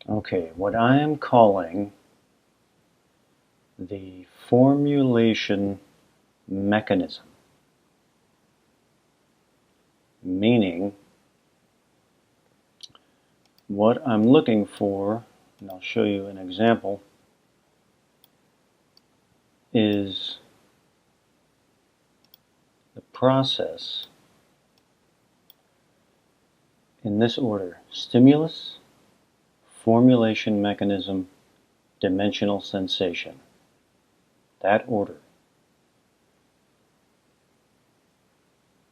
Okay, what I am calling the formulation mechanism, meaning what I'm looking for, and I'll show you an example, is the process in this order: stimulus, formulation mechanism, dimensional sensation. That order.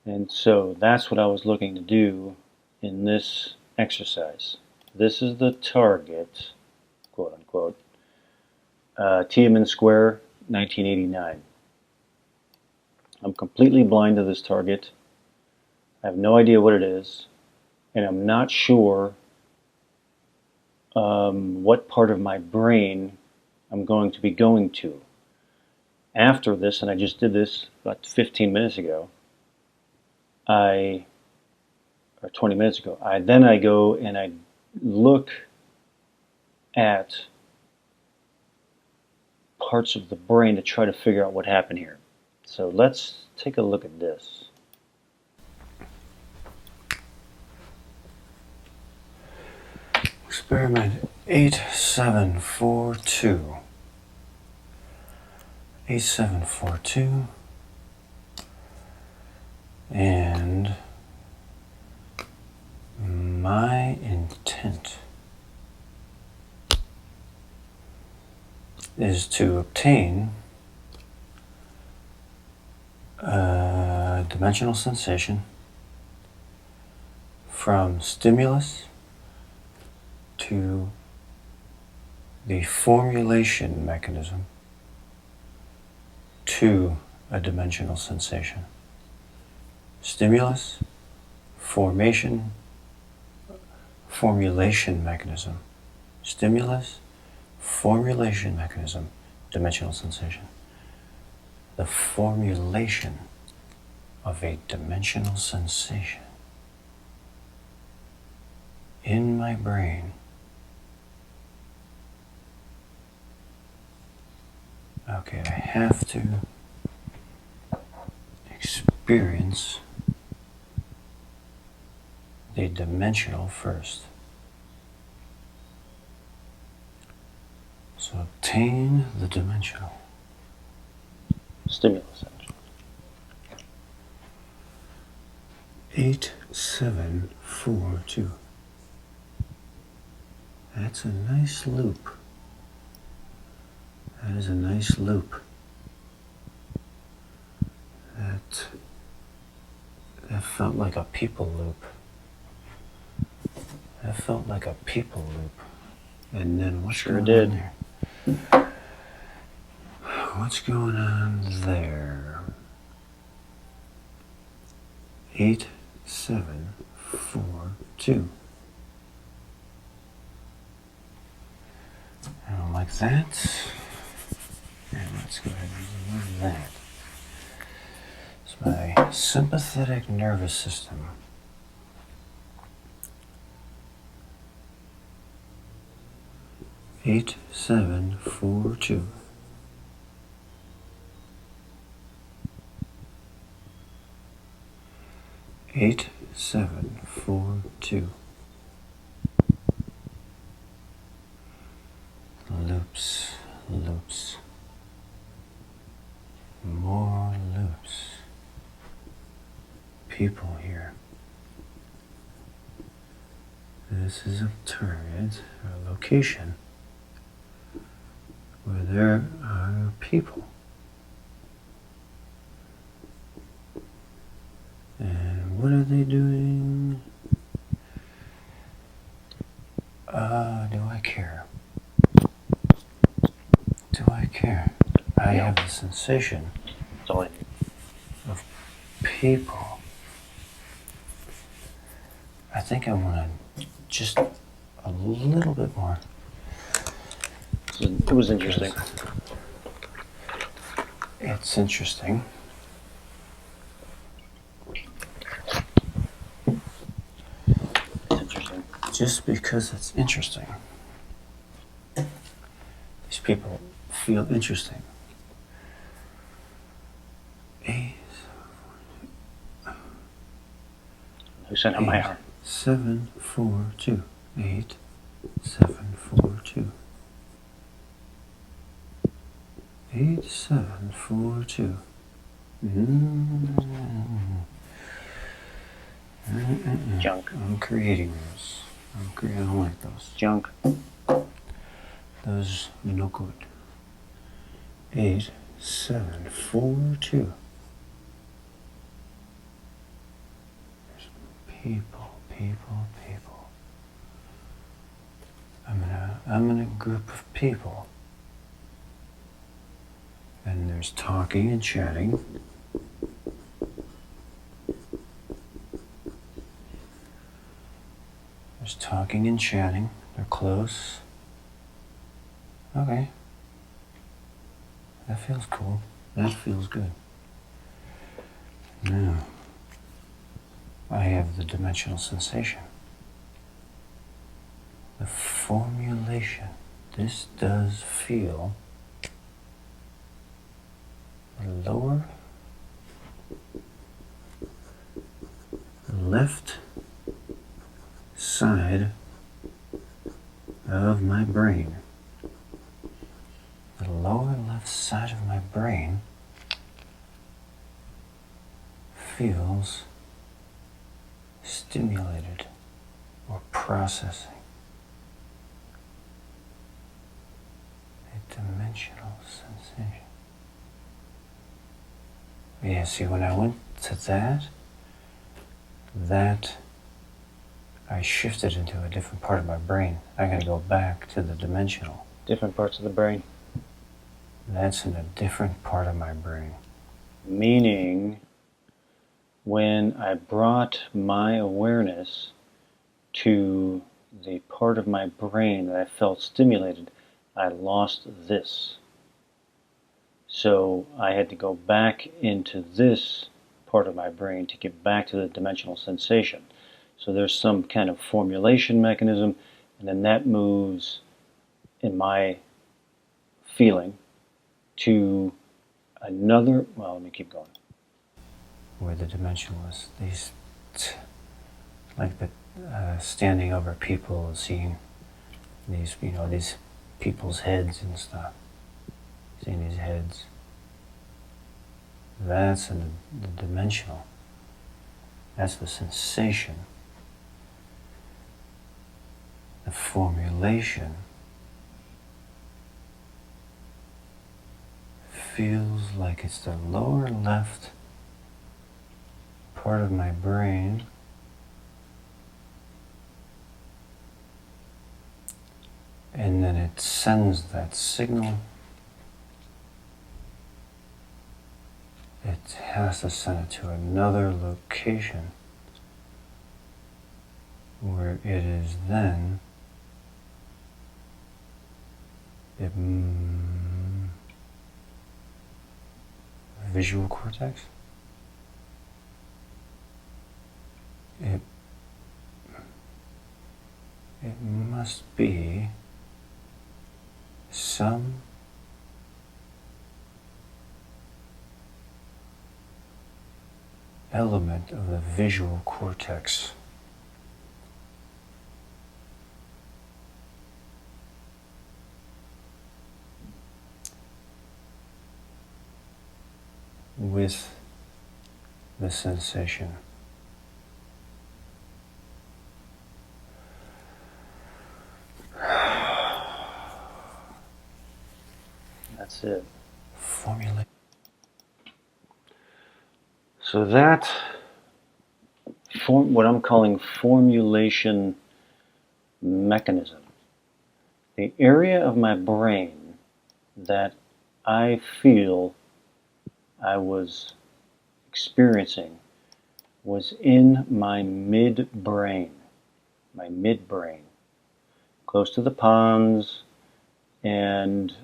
And so that's what I was looking to do in this exercise. This is the target, quote unquote, Tiananmen Square, 1989. I'm completely blind to this target. I have no idea what it is, and I'm not sure what part of my brain I'm going to be going to. After this, and I just did this about 15 minutes ago, or 20 minutes ago, I go and I look at parts of the brain to try to figure out what happened here. So let's take a look at this. Experiment 8742. 8742. And my intent is to obtain a dimensional sensation from stimulus to the formulation mechanism to a dimensional sensation. Stimulus, formulation mechanism. Stimulus, formulation mechanism, dimensional sensation. The formulation of a dimensional sensation in my brain. Okay, I have to experience the dimensional first. So obtain the dimensional. Stimulus. 8742. That's a nice loop. That is a nice loop. That felt like a people loop. That felt like a people loop. And then what's going on there? What's going on there? 8742. And like that. And let's go ahead and remove that. It's my sympathetic nervous system. Eight, 7, 4, 2. Eight, 7, 4, 2. Loops, loops. More loops. People here. This is a target, a location, where there are people. And what are they doing? Do I care? Do I care? I have the sensation of people. I think I want to just a little bit more. It was interesting. It's interesting. Just because it's interesting these people feel interesting. 8, Loosen up my arm. 7, 4, 2. 8, 7, 4, 2. 8, 7, 4, 2. Junk. I'm creating those. I don't like those. Junk. Those no good. 8, 7, 4, 2. There's people. I'm in a group of people. And there's talking and chatting. There's talking and chatting. They're close. Okay. That feels cool. That feels good. Now, I have the dimensional sensation. The formulation. This does feel the lower left side of my brain. The lower left side of my brain feels stimulated or processing. A dimensional sensation. Yeah, see, when I went to that I shifted into a different part of my brain. I gotta go back to the dimensional. Different parts of the brain. That's in a different part of my brain. Meaning, when I brought my awareness to the part of my brain that I felt stimulated, I lost this. So I had to go back into this part of my brain to get back to the dimensional sensation. So there's some kind of formulation mechanism, and then that moves in my feeling to another, well, let me keep going. Where the dimensional is, these, like the standing over people and seeing these, these people's heads and stuff. Seeing these heads. That's in the dimensional. That's the sensation. The formulation feels like it's the lower left part of my brain and then it sends that signal. It has to send it to another location where it is then visual cortex. It must be some element of the visual cortex. With the sensation. That's it. Formulate. So that, what I'm calling formulation mechanism, the area of my brain that I feel I was experiencing was in my midbrain, close to the pons and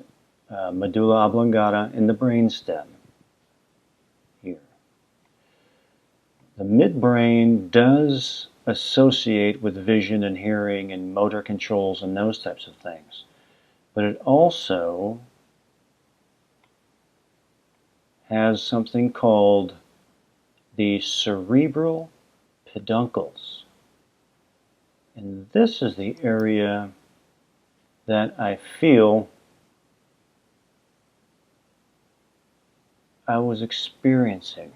medulla oblongata in the brainstem here. The midbrain does associate with vision and hearing and motor controls and those types of things. but it also has something called the cerebral peduncles. And this is the area that I feel I was experiencing.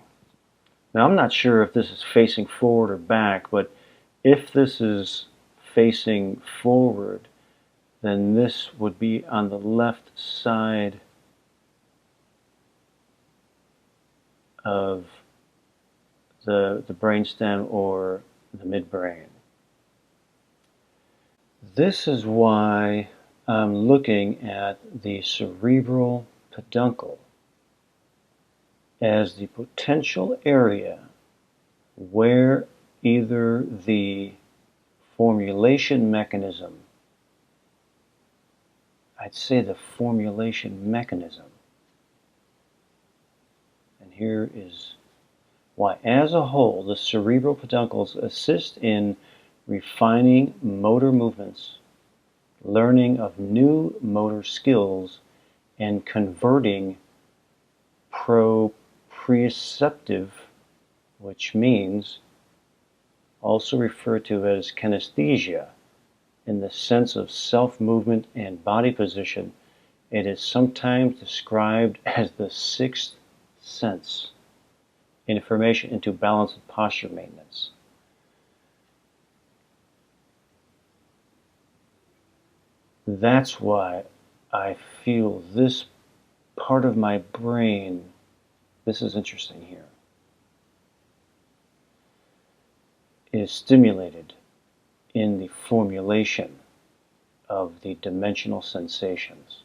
Now, I'm not sure if this is facing forward or back, but if this is facing forward, then this would be on the left side of the brainstem or the midbrain. This is why I'm looking at the cerebral peduncle as the potential area where either the formulation mechanism, I'd say the formulation mechanism, and here is why. As a whole, the cerebral peduncles assist in refining motor movements, learning of new motor skills, and converting proprioceptive, which means also referred to as kinesthesia, in the sense of self-movement and body position. It is sometimes described as the sixth sense, information into balance and posture maintenance. That's why I feel this part of my brain, this is interesting here, is stimulated in the formulation of the dimensional sensations.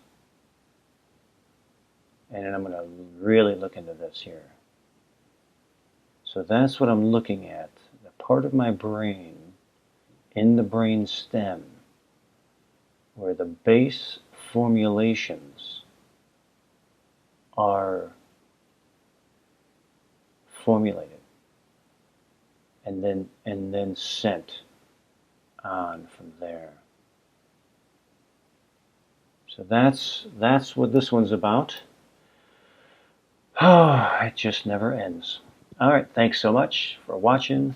And I'm going to really look into this here. So that's what I'm looking at, the part of my brain in the brain stem where the base formulations are formulated and then sent on from there. So that's what this one's about. Oh, it just never ends. All right, thanks so much for watching.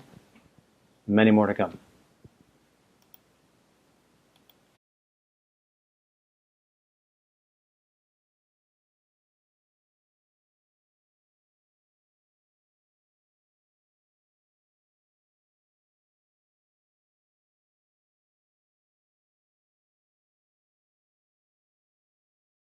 Many more to come.